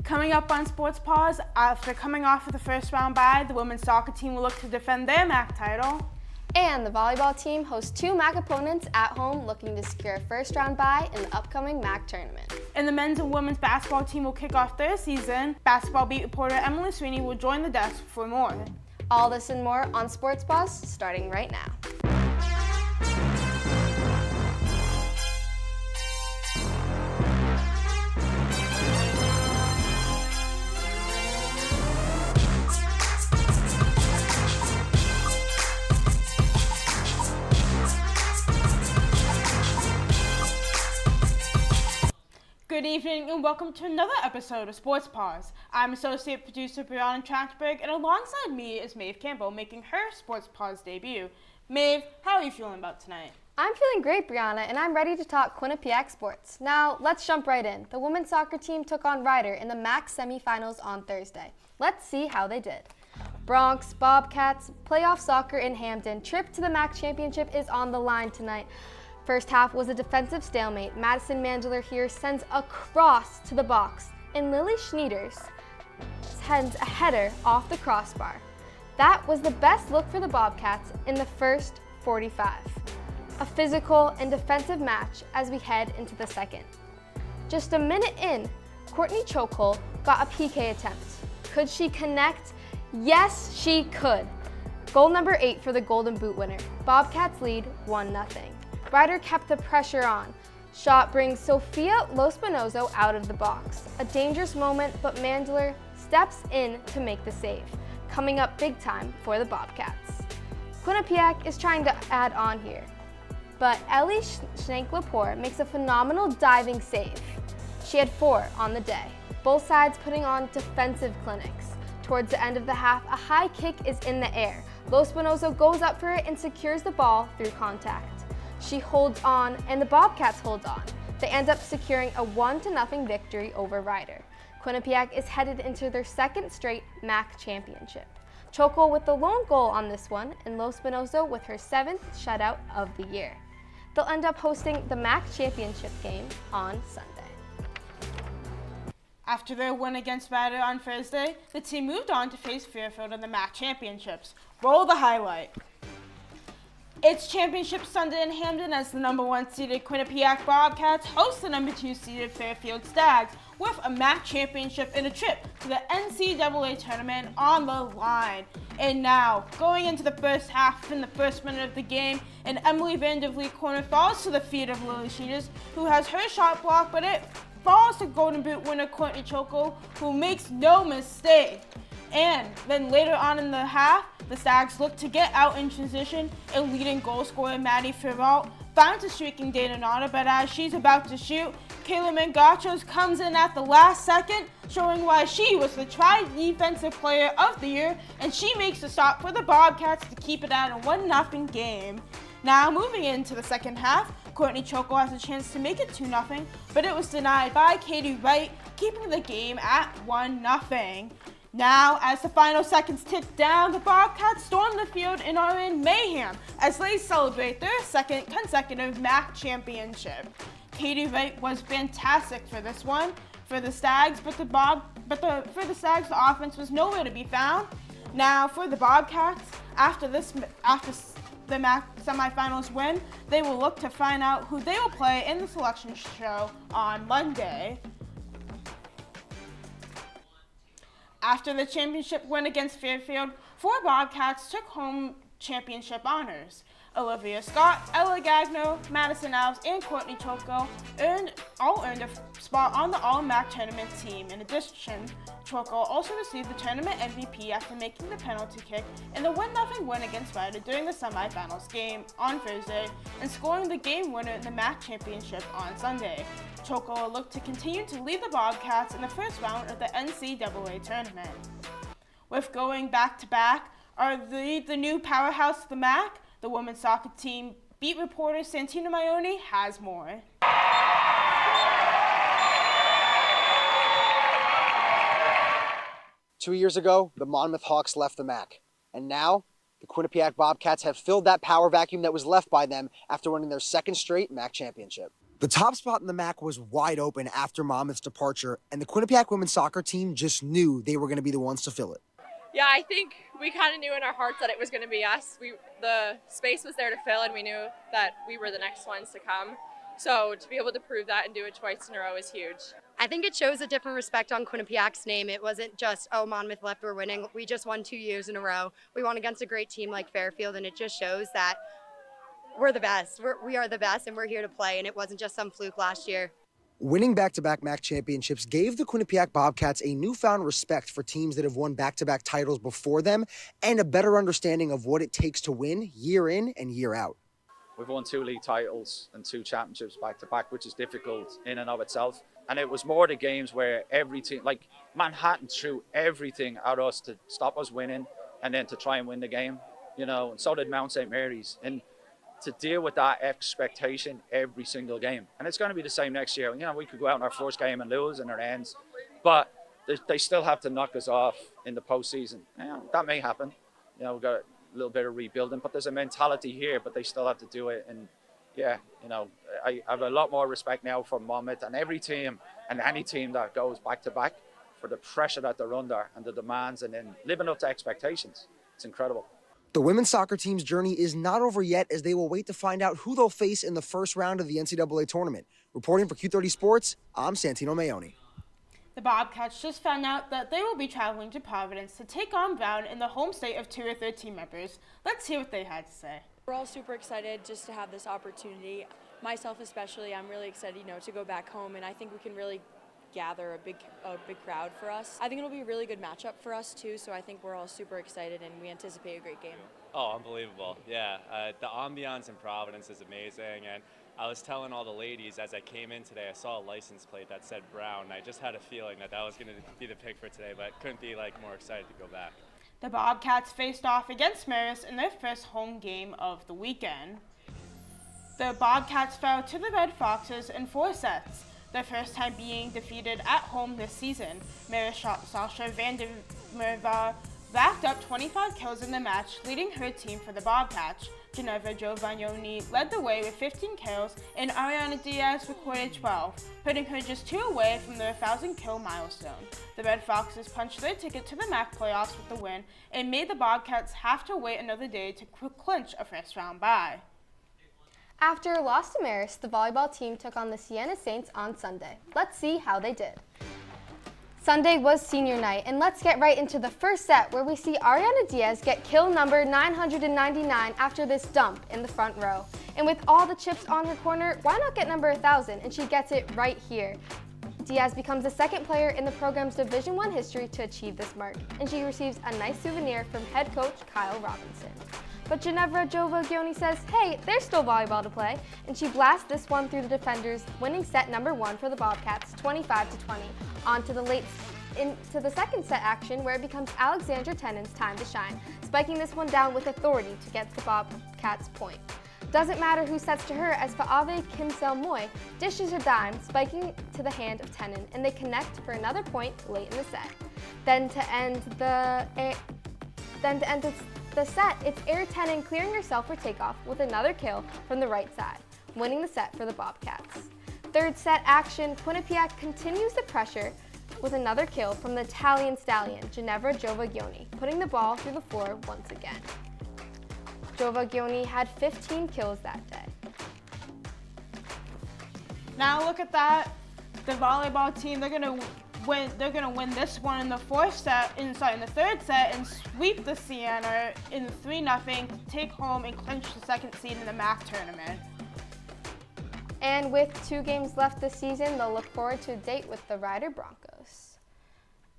Coming up on Sports Paws, after coming off of the first round bye, the women's soccer team will look to defend their MAAC title. And the volleyball team hosts 2 MAAC opponents at home looking to secure a first round bye in the upcoming MAAC tournament. And the men's and women's basketball team will kick off their season. Basketball beat reporter Emily Sweeney will join the desk for more. All this and more on Sports Paws starting right now. Good evening and welcome to another episode of Sports Paws. I'm associate producer Brianna Trachtenberg, and alongside me is Maeve Campbell making her Sports Paws debut. Maeve, how are you feeling about tonight? I'm feeling great, Brianna, and I'm ready to talk Quinnipiac sports. Now, let's jump right in. The women's soccer team took on Ryder in the MAAC semifinals on Thursday. Let's see how they did. Bronx, Bobcats, playoff soccer in Hamden. Trip to the MAAC championship is on the line tonight. First half was a defensive stalemate. Madison Mandler here sends a cross to the box, and Lily Schneiders sends a header off the crossbar. That was the best look for the Bobcats in the first 45. A physical and defensive match as we head into the second. Just a minute in, Courtney Chokol got a PK attempt. Could she connect? Yes, she could. Goal number 8 for the Golden Boot winner. Bobcats lead 1-0. Ryder kept the pressure on. Shot brings Sofia Lospinoso out of the box. A dangerous moment, but Mandler steps in to make the save. Coming up big time for the Bobcats. Quinnipiac is trying to add on here, but Ellie Schenk-Lepore makes a phenomenal diving save. She had 4 on the day. Both sides putting on defensive clinics. Towards the end of the half, a high kick is in the air. Lospinoso goes up for it and secures the ball through contact. She holds on, and the Bobcats hold on. They end up securing a 1-0 victory over Ryder. Quinnipiac is headed into their second straight MAAC championship. Chokol with the lone goal on this one, and Lospinoso with her 7th shutout of the year. They'll end up hosting the MAAC championship game on Sunday. After their win against Ryder on Thursday, the team moved on to face Fairfield in the MAAC championships. Roll the highlight. It's Championship Sunday in Hamden as the number 1 seeded Quinnipiac Bobcats host the number 2 seeded Fairfield Stags with a MAAC championship and a trip to the NCAA tournament on the line. And now, going into the first half in the first minute of the game, an Emily Vandervliet corner falls to the feet of Lily Schneiders, who has her shot blocked, but it falls to Golden Boot winner Courtney Chokol, who makes no mistake. And then later on in the half, the Stags look to get out in transition, and leading goal scorer Maddie Firvault finds a streaking Dana Nada, but as she's about to shoot, Kayla Mangachos comes in at the last second, showing why she was the Tri-Defensive Player of the Year, and she makes a stop for the Bobcats to keep it at a 1-0 game. Now moving into the second half, Courtney Chokol has a chance to make it 2-0, but it was denied by Katie Wright, keeping the game at 1-0. Now, as the final seconds tick down, the Bobcats storm the field and are in mayhem as they celebrate their second consecutive MAAC championship. Katie Wright was fantastic for this one for the Stags, but for the Stags, the offense was nowhere to be found. Now, for the Bobcats, after the MAAC semifinals win, they will look to find out who they will play in the selection show on Monday. After the championship win against Fairfield, 4 Bobcats took home championship honors. Olivia Scott, Ella Gagno, Madison Alves, and Courtney Chokol all earned a spot on the All-MAAC tournament team. In addition, Chokol also received the tournament MVP after making the penalty kick in the 1-0 win against Ryder during the semifinals game on Thursday and scoring the game winner in the MAAC championship on Sunday. Chokol looked to continue to lead the Bobcats in the first round of the NCAA tournament. With going back-to-back are the new powerhouse of the MAAC, the women's soccer team beat reporter Santina Maione has more. 2 years ago, the Monmouth Hawks left the MAAC, and now the Quinnipiac Bobcats have filled that power vacuum that was left by them after winning their second straight MAAC championship. The top spot in the MAAC was wide open after Monmouth's departure, and the Quinnipiac women's soccer team just knew they were going to be the ones to fill it. Yeah, I think we kind of knew in our hearts that it was going to be us. The space was there to fill, and we knew that we were the next ones to come. So to be able to prove that and do it twice in a row is huge. I think it shows a different respect on Quinnipiac's name. It wasn't just, oh, Monmouth left, we're winning. We just won 2 years in a row. We won against a great team like Fairfield, and it just shows that we're the best. We are the best, and we're here to play, and it wasn't just some fluke last year. Winning back-to-back MAAC championships gave the Quinnipiac Bobcats a newfound respect for teams that have won back-to-back titles before them and a better understanding of what it takes to win year in and year out. We've won 2 league titles and 2 championships back-to-back, which is difficult in and of itself. And it was more the games where every team, like Manhattan, threw everything at us to stop us winning and then to try and win the game, and so did Mount St. Mary's. And to deal with that expectation every single game. And it's going to be the same next year. We could go out in our first game and lose and it ends, but they still have to knock us off in the postseason. That may happen. We've got a little bit of rebuilding, but there's a mentality here, but they still have to do it. And I have a lot more respect now for Monmouth and every team and any team that goes back to back for the pressure that they're under and the demands and then living up to expectations. It's incredible. The women's soccer team's journey is not over yet as they will wait to find out who they'll face in the first round of the NCAA tournament. Reporting for Q30 Sports, I'm Santino Mayoni. The Bobcats just found out that they will be traveling to Providence to take on Brown in the home state of 2 of their team members. Let's hear what they had to say. We're all super excited just to have this opportunity. Myself especially, I'm really excited, to go back home, and I think we can really gather a big crowd for us. I think it'll be a really good matchup for us too, so I think we're all super excited and we anticipate a great game. Oh, unbelievable. Yeah, the ambiance in Providence is amazing, and I was telling all the ladies as I came in today, I saw a license plate that said Brown, and I just had a feeling that was going to be the pick for today, but couldn't be more excited to go back. The Bobcats faced off against Marist in their first home game of the weekend. The Bobcats fell to the Red Foxes in 4 sets, their first time being defeated at home this season. Marist Sasha van der Merwe racked up 25 kills in the match, leading her team for the Bobcats. Ginevra Giovanni led the way with 15 kills, and Ariana Diaz recorded 12, putting her just 2 away from the 1,000-kill milestone. The Red Foxes punched their ticket to the MAAC playoffs with the win and made the Bobcats have to wait another day to clinch a first-round bye. After a loss to Marist, the volleyball team took on the Siena Saints on Sunday. Let's see how they did. Sunday was senior night, and let's get right into the first set where we see Ariana Diaz get kill number 999 after this dump in the front row. And with all the chips on her corner, why not get number 1,000? And she gets it right here. Diaz becomes the second player in the program's Division I history to achieve this mark, and she receives a nice souvenir from head coach Kyle Robinson. But Ginevra Giovanni says, hey, there's still volleyball to play, and she blasts this one through the defenders, winning set number 1 for the Bobcats, 25-20. On to into the second set action, where it becomes Alexandra Tennant's time to shine, spiking this one down with authority to get the Bobcats point. Doesn't matter who sets to her, as Faave Kim Sel-moy dishes her dime, spiking to the hand of Tennant, and they connect for another point late in the set. Then to end the set, it's Air Tennant clearing herself for takeoff with another kill from the right side, winning the set for the Bobcats. Third set action, Quinnipiac continues the pressure with another kill from the Italian stallion, Ginevra Giovanni, putting the ball through the floor once again. Giovanni had 15 kills that day. Now look at that. The volleyball team, they're gonna win this one in the third set and sweep the Siena in 3-0, take home and clinch the second seed in the MAAC tournament. And with 2 games left this season, they'll look forward to a date with the Rider Broncos.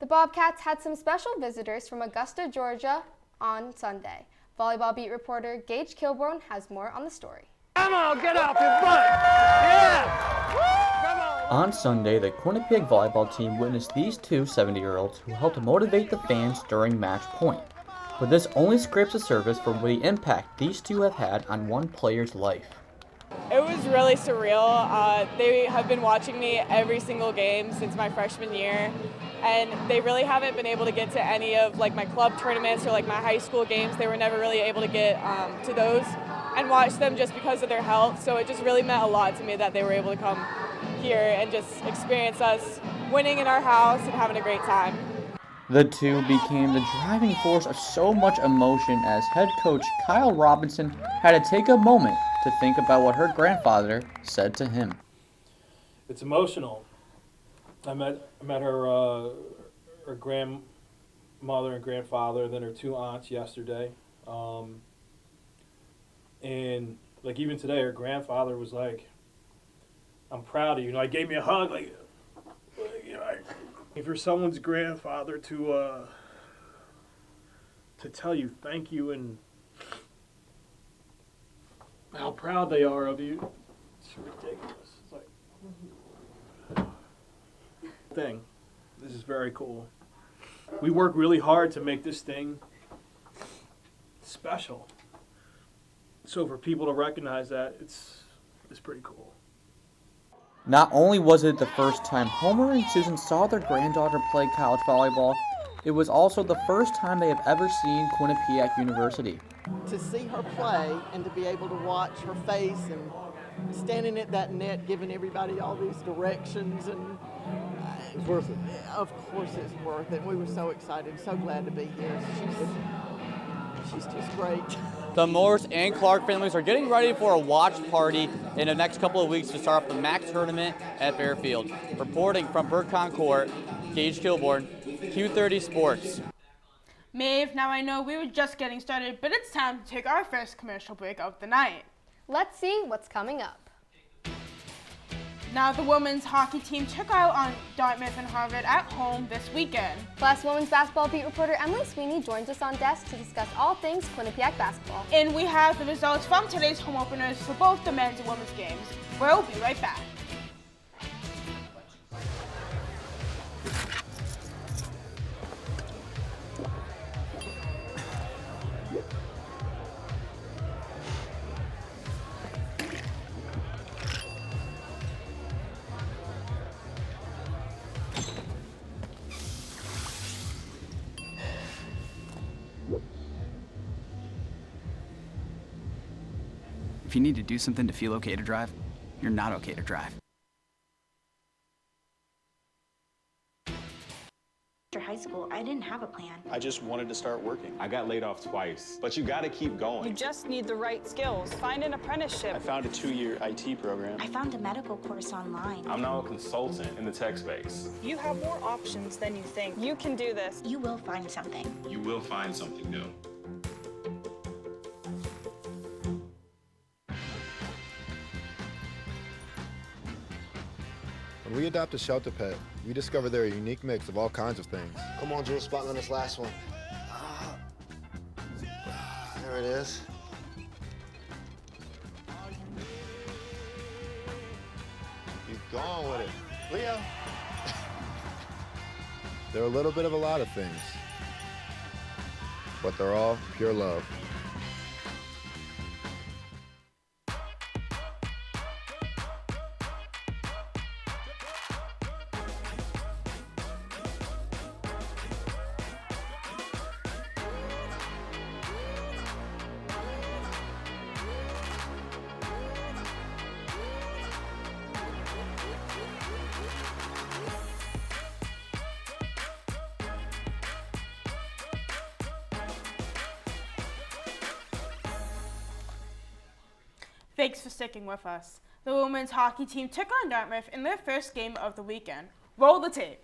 The Bobcats had some special visitors from Augusta, Georgia on Sunday. Volleyball beat reporter Gage Kilborn has more on the story. Come on, get off your butt! Yeah! Come on! On Sunday, the Quinnipiac volleyball team witnessed these 2 70-year-olds who helped motivate the fans during match point. But this only scrapes the surface for the impact these 2 have had on one player's life. It was really surreal. They have been watching me every single game since my freshman year, and they really haven't been able to get to any of my club tournaments or my high school games. They were never really able to get to those. and watch them just because of their health. So it just really meant a lot to me that they were able to come here and just experience us winning in our house and having a great time. The two became the driving force of so much emotion as head coach Kyle Robinson had to take a moment to think about what her grandfather said to him. It's emotional. I met her grandmother and grandfather, then her 2 aunts yesterday. And like even today, her grandfather was like, "I'm proud of you." Like gave me a hug, like if you're someone's grandfather to tell you thank you and how proud they are of you, it's ridiculous. It's like thing. This is very cool. We work really hard to make this thing special. So for people to recognize that, it's pretty cool. Not only was it the first time Homer and Susan saw their granddaughter play college volleyball, it was also the first time they have ever seen Quinnipiac University. To see her play and to be able to watch her face and standing at that net giving everybody all these directions, and it's worth it. Of course it's worth it. We were so excited, so glad to be here. She's just great. The Morris and Clark families are getting ready for a watch party in the next couple of weeks to start off the MAAC tournament at Fairfield. Reporting from Burcon Court, Gage Kilborn, Q30 Sports. Maeve, now I know we were just getting started, but it's time to take our first commercial break of the night. Let's see what's coming up. Now the women's hockey team took out on Dartmouth and Harvard at home this weekend. Plus, women's basketball beat reporter Emily Sweeney joins us on desk to discuss all things Quinnipiac basketball. And we have the results from today's home openers for both the men's and women's games. We'll be right back. If you need to do something to feel okay to drive, you're not okay to drive. After high school, I didn't have a plan. I just wanted to start working. I got laid off twice, but you gotta keep going. You just need the right skills. Find an apprenticeship. I found a 2-year IT program. I found a medical course online. I'm now a consultant in the tech space. You have more options than you think. You can do this. You will find something. You will find something new. When we adopt a shelter pet, we discover they're a unique mix of all kinds of things. Come on, Drew, spot on this last one. There it is. Keep going with it. Leo. They're a little bit of a lot of things, but they're all pure love. Thanks for sticking with us. The women's hockey team took on Dartmouth in their first game of the weekend. Roll the tape.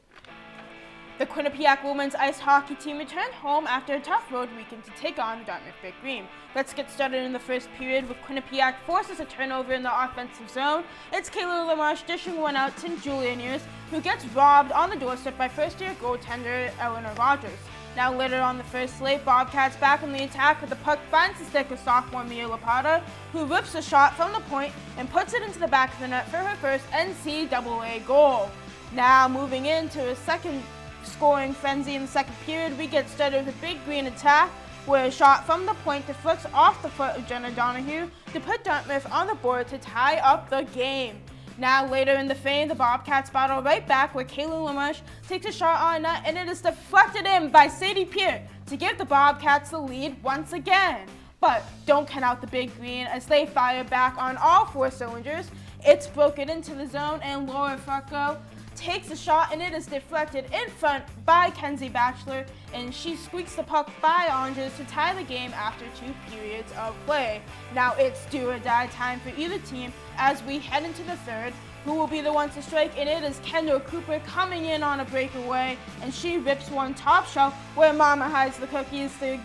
The Quinnipiac women's ice hockey team returned home after a tough road weekend to take on the Dartmouth Big Green. Let's get started in the first period with Quinnipiac forces a turnover in the offensive zone. It's Kayla Lamarche dishing one out to Julia News, who gets robbed on the doorstep by first-year goaltender Eleanor Rogers. Now later on the first slate, Bobcats back in the attack, but the puck finds the stick of sophomore Mia Lapata, who rips a shot from the point and puts it into the back of the net for her first NCAA goal. Now moving into a second scoring frenzy in the second period, we get started with a Big Green attack, where a shot from the point deflects off the foot of Jenna Donahue to put Dartmouth on the board to tie up the game. Now later in the frame, the Bobcats battle right back where Kayla Lamarche takes a shot on net and it is deflected in by Sadie Peer to give the Bobcats the lead once again. But don't count out the Big Green as they fire back on all 4 cylinders. It's broken into the zone and Laura Farco takes a shot and it is deflected in front by Kenzie Batchelor, and she squeaks the puck by Andres to tie the game after 2 periods of play. Now it's do or die time for either team as we head into the third. Who will be the one to strike? And it is Kendall Cooper coming in on a breakaway, and she rips one top shelf where Mama hides the cookies to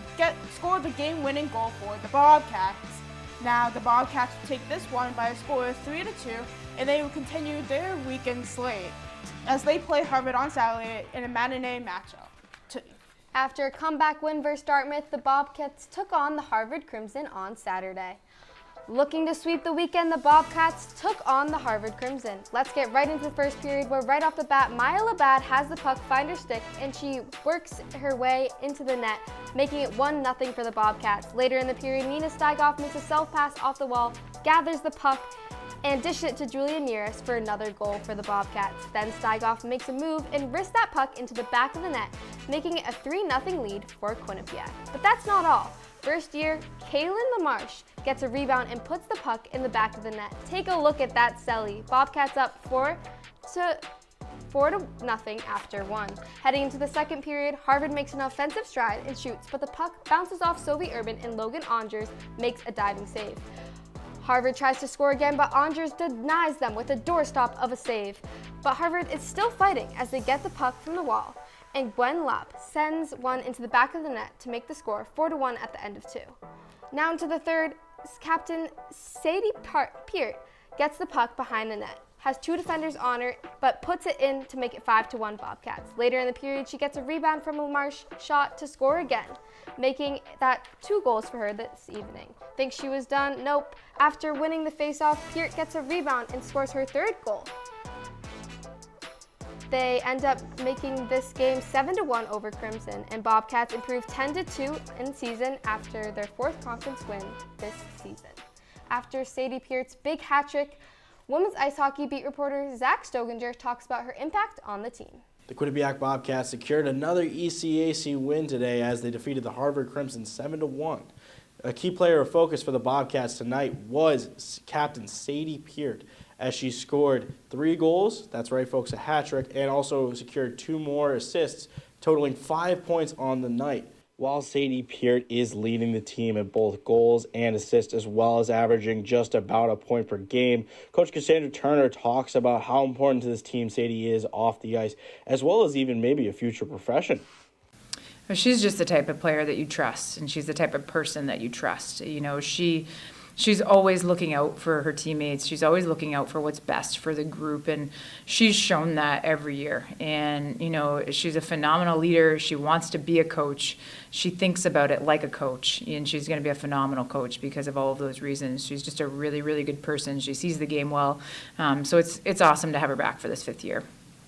score the game-winning goal for the Bobcats. Now the Bobcats will take this one by a score of 3-2, and they will continue their weekend slate as they play Harvard on Saturday in a matinee matchup. After a comeback win versus Dartmouth, the Bobcats took on the Harvard Crimson on Saturday. Looking to sweep the weekend, the Bobcats took on the Harvard Crimson. Let's get right into the first period where right off the bat, Maya Labad has the puck find her stick and she works her way into the net, making it 1-0 for the Bobcats. Later in the period, Nina Steigoff makes a self-pass off the wall, gathers the puck, and dishes it to Julia Neris for another goal for the Bobcats. Then Steigoff makes a move and wrists that puck into the back of the net, making it a 3-0 lead for Quinnipiac. But that's not all. First year, Kaylin LaMarche gets a rebound and puts the puck in the back of the net. Take a look at that celly. Bobcats up 4-0 after 1. Heading into the second period, Harvard makes an offensive stride and shoots, but the puck bounces off Sophie Urban and Logan Andres makes a diving save. Harvard tries to score again, but Andres denies them with a doorstop of a save. But Harvard is still fighting as they get the puck from the wall, and Gwen Lapp sends one into the back of the net to make the score 4-1 at the end of 2. Now into the third, captain Sadie Peart gets the puck behind the net, has 2 defenders on her, but puts it in to make it 5-1 Bobcats. Later in the period, she gets a rebound from LaMarche shot to score again, making that 2 goals for her this evening. Think she was done? Nope. After winning the faceoff, Peart gets a rebound and scores her 3rd goal. They end up making this game 7-1 over Crimson, and Bobcats improve 10-2 in season after their 4th conference win this season. After Sadie Peart's big hat trick, women's ice hockey beat reporter Zach Stoginger talks about her impact on the team. The Quinnipiac Bobcats secured another ECAC win today as they defeated the Harvard Crimson 7-1. A key player of focus for the Bobcats tonight was captain Sadie Peart, as she scored 3 goals, that's right folks, a hat trick, and also secured 2 more assists, totaling 5 points on the night. While Sadie Peart is leading the team in both goals and assists, as well as averaging just about a point per game, Coach Cassandra Turner talks about how important to this team Sadie is off the ice, as well as even maybe a future profession. She's just the type of player that you trust, and she's the type of person that you trust. You know, she's always looking out for her teammates. She's always looking out for what's best for the group, and she's shown that every year. And, you know, she's a phenomenal leader. She wants to be a coach. She thinks about it like a coach, and she's going to be a phenomenal coach because of all of those reasons. She's just a really, really good person. She sees the game well. So it's awesome to have her back for this 5th year.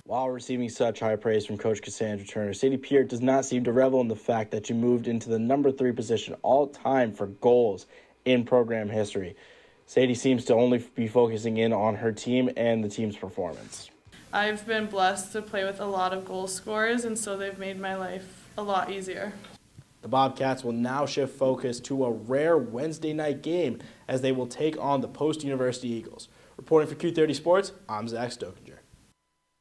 While receiving such high praise from Coach Cassandra Turner, Sadie Peart does not seem to revel in the fact that she moved into the number 3 position all-time for goals in program history. Sadie seems to only be focusing in on her team and the team's performance. I've been blessed to play with a lot of goal scorers, and so they've made my life a lot easier. The Bobcats will now shift focus to a rare Wednesday night game as they will take on the Post-University Eagles. Reporting for Q30 Sports, I'm Zach Stokinger.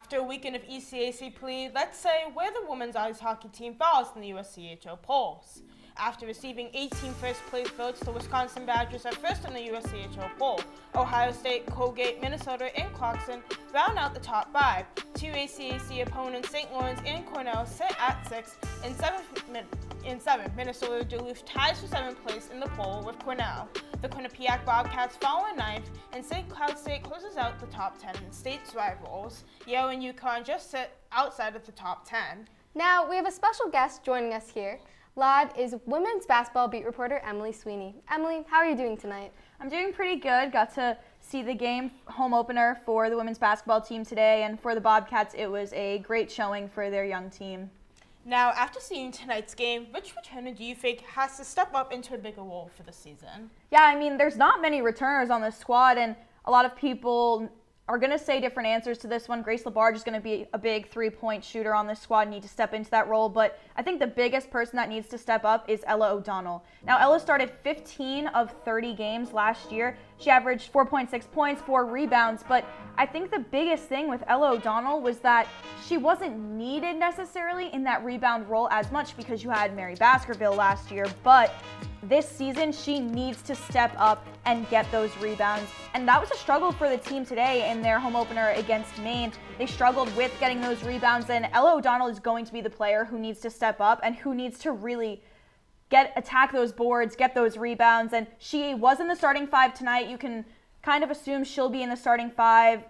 After a weekend of ECAC play, let's say where the women's ice hockey team falls in the USCHO polls. After receiving 18 first-place votes, the Wisconsin Badgers are first in the USCHO poll. Ohio State, Colgate, Minnesota, and Clarkson round out the top 5. 2 ACAC opponents, St. Lawrence and Cornell, sit at 6 and 7. Minnesota Duluth ties for 7th place in the poll with Cornell. The Quinnipiac Bobcats follow in 9th, and St. Cloud State closes out the top 10 in state's rivals. Yale and UConn just sit outside of the top 10. Now, we have a special guest joining us here. Live is women's basketball beat reporter Emily Sweeney. Emily, how are you doing tonight? I'm doing pretty good. Got to see the game home opener for the women's basketball team today, and for the Bobcats, it was a great showing for their young team. Now, after seeing tonight's game, which returner do you think has to step up into a bigger role for the season? Yeah, I mean, there's not many returners on this squad, and a lot of people are going to say different answers to this one. Grace LaBarge is going to be a big three-point shooter on this squad, need to step into that role. But I think the biggest person that needs to step up is Ella O'Donnell. Now, Ella started 15 of 30 games last year. She averaged 4.6 points, 4 rebounds. But I think the biggest thing with Ella O'Donnell was that she wasn't needed necessarily in that rebound role as much because you had Mary Baskerville last year. But this season, she needs to step up and get those rebounds. And that was a struggle for the team today in their home opener against Maine. They struggled with getting those rebounds, and Ella O'Donnell is going to be the player who needs to step up and who needs to really attack those boards, get those rebounds. And she was in the starting 5 tonight. You can kind of assume she'll be in the starting 5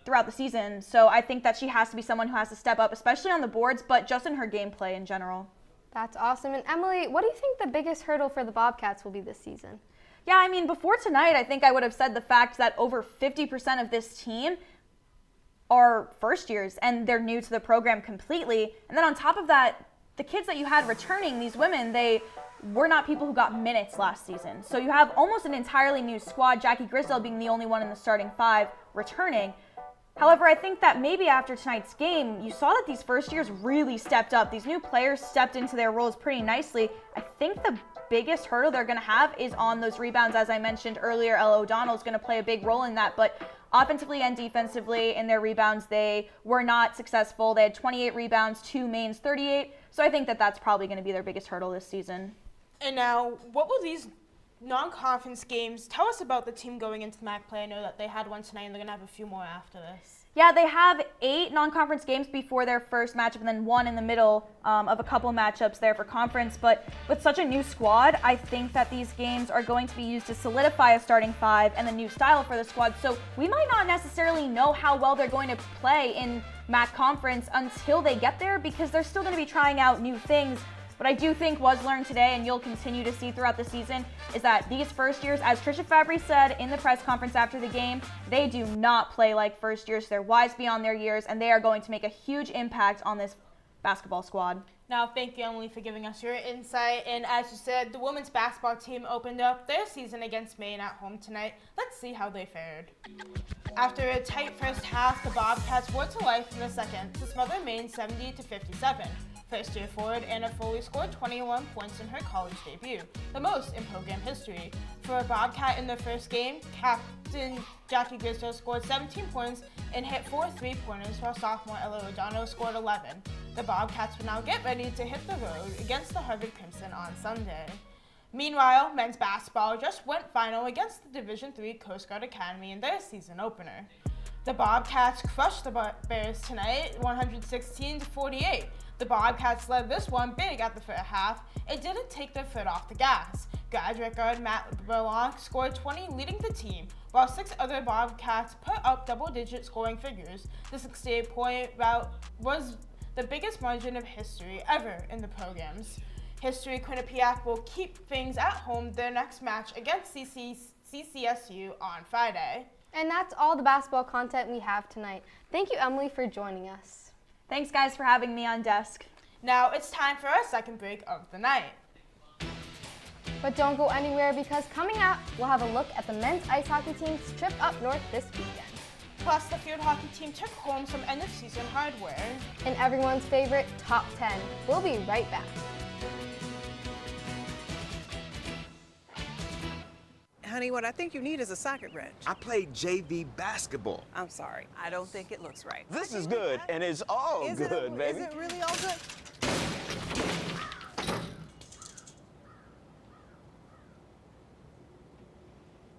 throughout the season. So I think that she has to be someone who has to step up, especially on the boards, but just in her gameplay in general. That's awesome. And Emily, what do you think the biggest hurdle for the Bobcats will be this season? Yeah, I mean, before tonight, I think I would have said the fact that over 50% of this team are first years and they're new to the program completely. And then on top of that, the kids that you had returning, these women, they were not people who got minutes last season. So you have almost an entirely new squad, Jackie Grisdale being the only one in the starting 5 returning. However, I think that maybe after tonight's game, you saw that these first years really stepped up. These new players stepped into their roles pretty nicely. I think the biggest hurdle they're going to have is on those rebounds. As I mentioned earlier, Ella O'Donnell is going to play a big role in that. But offensively and defensively in their rebounds, they were not successful. They had 28 rebounds to Maine's 38. So I think that that's probably going to be their biggest hurdle this season. And now, what will these non-conference games tell us about the team going into the MAAC play? I know that they had one tonight and they're going to have a few more after this. Yeah, they have 8 non-conference games before their first matchup and then 1 in the middle of a couple matchups there for conference. But with such a new squad, I think that these games are going to be used to solidify a starting 5 and a new style for the squad. So we might not necessarily know how well they're going to play in MAAC conference until they get there because they're still going to be trying out new things. What I do think was learned today, and you'll continue to see throughout the season, is that these first years, as Trisha Fabry said in the press conference after the game, they do not play like first years. They're wise beyond their years, and they are going to make a huge impact on this basketball squad. Now, thank you, Emily, for giving us your insight. And as you said, the women's basketball team opened up their season against Maine at home tonight. Let's see how they fared. After a tight first half, the Bobcats were to life in the second to smother Maine 70-57. First-year forward Anna Foley scored 21 points in her college debut, the most in program history. For a Bobcat in their first game, captain Jackie Grisdale scored 17 points and hit 4 3-pointers, while sophomore Ella O'Donnell scored 11. The Bobcats will now get ready to hit the road against the Harvard Crimson on Sunday. Meanwhile, men's basketball just went final against the Division III Coast Guard Academy in their season opener. The Bobcats crushed the Bears tonight, 116-48. The Bobcats led this one big at the first half. It didn't take their foot off the gas. Graduate guard Matt Berlonk scored 20, leading the team, while 6 other Bobcats put up double-digit scoring figures. The 68-point rout was the biggest margin of history ever in the programs. History Quinnipiac will keep things at home their next match against CCSU on Friday. And that's all the basketball content we have tonight. Thank you, Emily, for joining us. Thanks, guys, for having me on desk. Now it's time for our second break of the night. But don't go anywhere because coming up, we'll have a look at the men's ice hockey team's trip up north this weekend. Plus, the field hockey team took home some end-of-season hardware. And everyone's favorite Top 10. We'll be right back. Honey, what I think you need is a socket wrench. I played JV basketball. I'm sorry. I don't think it looks right. This is good, and it's all good, baby. Is it really all good?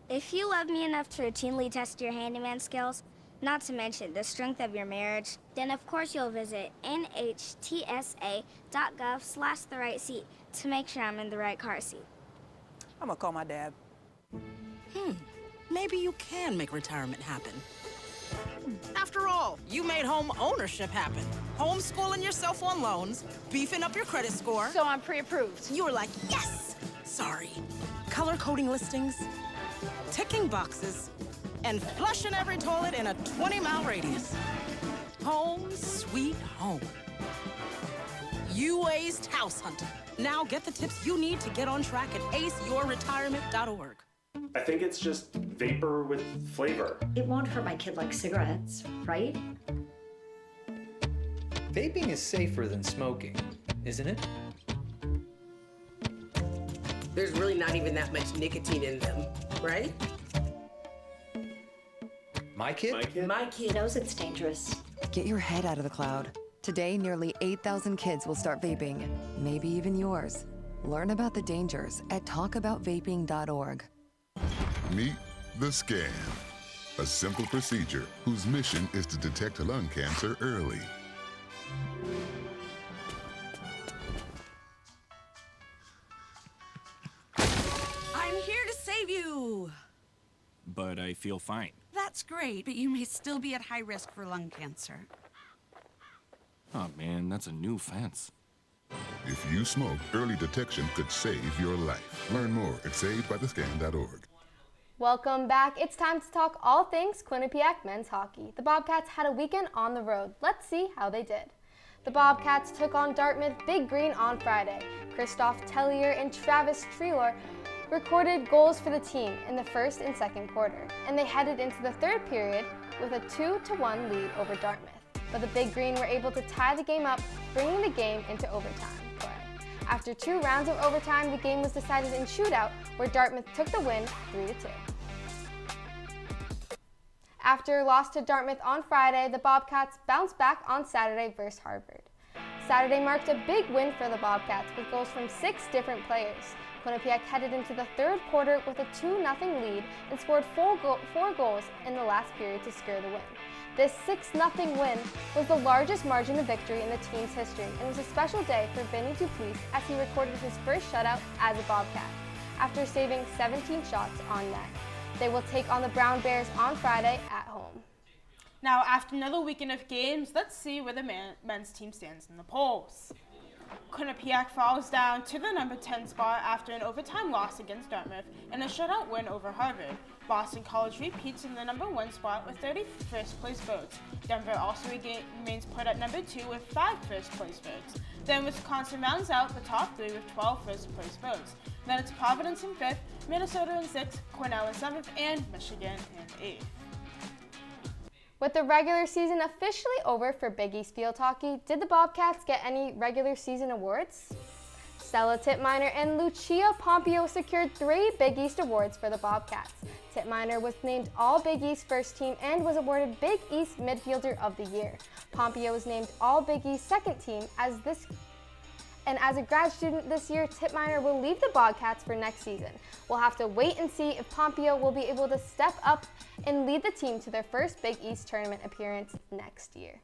If you love me enough to routinely test your handyman skills, not to mention the strength of your marriage, then of course you'll visit nhtsa.gov/therightseat to make sure I'm in the right car seat. I'm gonna call my dad. Maybe you can make retirement happen. After all, you made home ownership happen. Homeschooling yourself on loans, beefing up your credit score. So I'm pre-approved. You were like, yes! Sorry. Color-coding listings, ticking boxes, and flushing every toilet in a 20-mile radius. Home sweet home. You aced house hunting. Now get the tips you need to get on track at aceyourretirement.org. I think it's just vapor with flavor. It won't hurt my kid like cigarettes, right? Vaping is safer than smoking, isn't it? There's really not even that much nicotine in them, right? My kid? My kid knows it's dangerous. Get your head out of the cloud. Today, nearly 8,000 kids will start vaping, maybe even yours. Learn about the dangers at talkaboutvaping.org. Meet the scan, a simple procedure whose mission is to detect lung cancer early. I'm here to save you. But I feel fine. That's great, but you may still be at high risk for lung cancer. Oh man, that's a new fence. If you smoke, early detection could save your life. Learn more at savedbythescan.org. Welcome back. It's time to talk all things Quinnipiac men's hockey. The Bobcats had a weekend on the road. Let's see how they did. The Bobcats took on Dartmouth Big Green on Friday. Christoph Tellier and Travis Treelor recorded goals for the team in the first and second quarter, and they headed into the third period with a 2-1 lead over Dartmouth. But the Big Green were able to tie the game up, bringing the game into overtime play. After 2 rounds of overtime, the game was decided in shootout, where Dartmouth took the win 3-2. After a loss to Dartmouth on Friday, the Bobcats bounced back on Saturday versus Harvard. Saturday marked a big win for the Bobcats with goals from 6 different players. Quinnipiac headed into the third quarter with a 2-0 lead and scored 4 goals in the last period to secure the win. This 6-0 win was the largest margin of victory in the team's history and was a special day for Vinny Duplessis as he recorded his first shutout as a Bobcat after saving 17 shots on net. They will take on the Brown Bears on Friday at home. Now, after another weekend of games, let's see where the men's team stands in the polls. Quinnipiac falls down to the number 10 spot after an overtime loss against Dartmouth and a shutout win over Harvard. Boston College repeats in the number 1 spot with 30 first place votes. Denver also remains put at number 2 with 5 first place votes. Then Wisconsin rounds out the top 3 with 12 first place votes. Then it's Providence in 5th, Minnesota in 6th, Cornell in 7th, and Michigan in 8th. With the regular season officially over for Big East field hockey, did the Bobcats get any regular season awards? Stella Titminer and Lucia Pompeo secured 3 Big East awards for the Bobcats. Titminer was named All Big East First Team and was awarded Big East Midfielder of the Year. Pompeo was named All Big East Second Team as a grad student this year, Titminer will leave the Bobcats for next season. We'll have to wait and see if Pompeo will be able to step up and lead the team to their first Big East tournament appearance next year.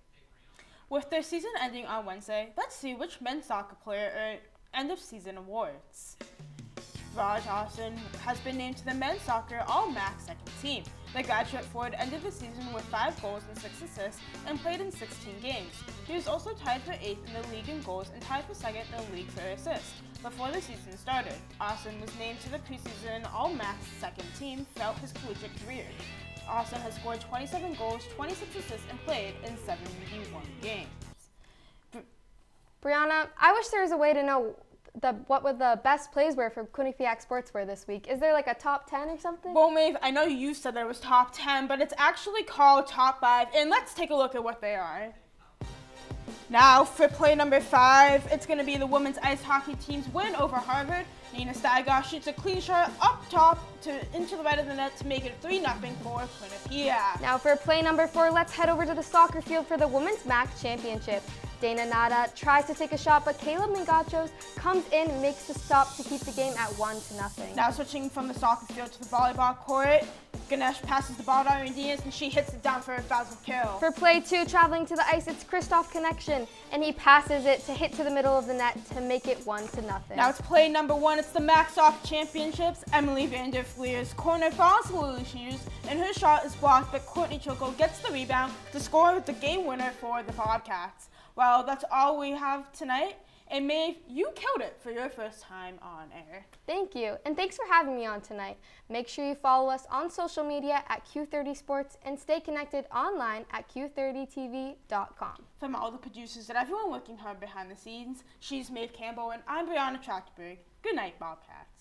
With their season ending on Wednesday, let's see which men's soccer player earned end-of-season awards. Raj Austin has been named to the men's soccer All-MAAC second team. The graduate forward ended the season with 5 goals and 6 assists and played in 16 games. He was also tied for 8th in the league in goals and tied for 2nd in the league for assists. Before the season started, Austin was named to the preseason All-MAAC second team throughout his collegiate career. Austin has scored 27 goals, 26 assists, and played in 71 games. Brianna, I wish there was a way to know what would the best plays were for Quinnipiac Sportswear this week. Is there like a top 10 or something? Well, Maeve, I know you said there was top 10, but it's actually called top 5, and let's take a look at what they are. Now, for play number 5, it's going to be the women's ice hockey team's win over Harvard. Nina Steiger shoots a clean shot up top into the right of the net to make it 3-0 for Quinnipiac. Now, for play number 4, let's head over to the soccer field for the Women's MAAC Championship. Dana Nada tries to take a shot, but Caleb Mingachos comes in and makes the stop to keep the game at 1-0. Now switching from the soccer field to the volleyball court, Ganesh passes the ball to Irene Diaz and she hits it down for a 1,000th kill. For play 2, traveling to the ice, it's Christoph Connection, and he passes it to hit to the middle of the net to make it 1-0. Now it's play number 1, it's the MAAC Soccer Championships. Emily Vanderfleer's corner falls to Lily Shoes, and her shot is blocked, but Courtney Choco gets the rebound to score the game winner for the Bobcats. Well, that's all we have tonight. And Maeve, you killed it for your first time on air. Thank you, and thanks for having me on tonight. Make sure you follow us on social media at Q30 Sports and stay connected online at Q30TV.com. From all the producers and everyone working hard behind the scenes, she's Maeve Campbell and I'm Brianna Trachtenberg. Good night, Bobcats.